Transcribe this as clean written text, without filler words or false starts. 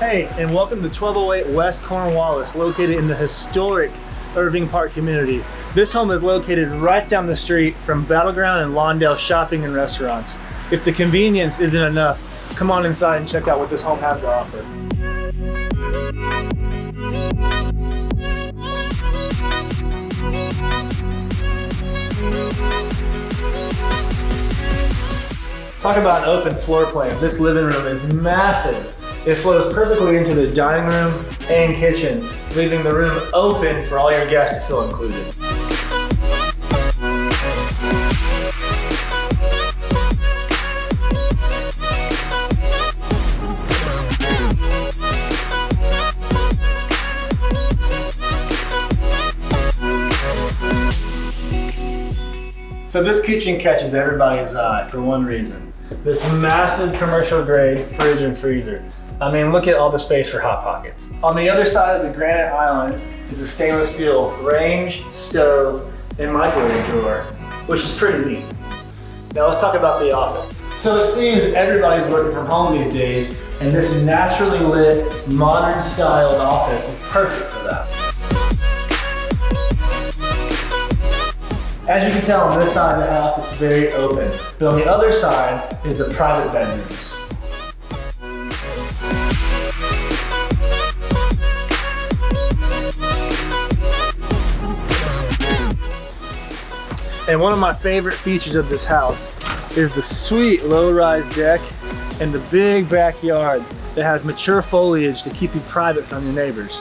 Hey, and welcome to 1208 West Cornwallis, located in the historic Irving Park community. This home is located right down the street from Battleground and Lawndale shopping and restaurants. If the convenience isn't enough, come on inside and check out what this home has to offer. Talk about an open floor plan. This living room is massive. It flows perfectly into the dining room and kitchen, leaving the room open for all your guests to feel included. So this kitchen catches everybody's eye for one reason. This massive commercial grade fridge and freezer. I mean, look at all the space for hot pockets. On the other side of the granite island is a stainless steel range, stove, and microwave drawer, which is pretty neat. Now let's talk about the office. So it seems everybody's working from home these days, and this naturally lit, modern styled office is perfect for that. As you can tell on this side of the house, it's very open, but on the other side is the private bedrooms. And one of my favorite features of this house is the sweet low-rise deck and the big backyard that has mature foliage to keep you private from your neighbors.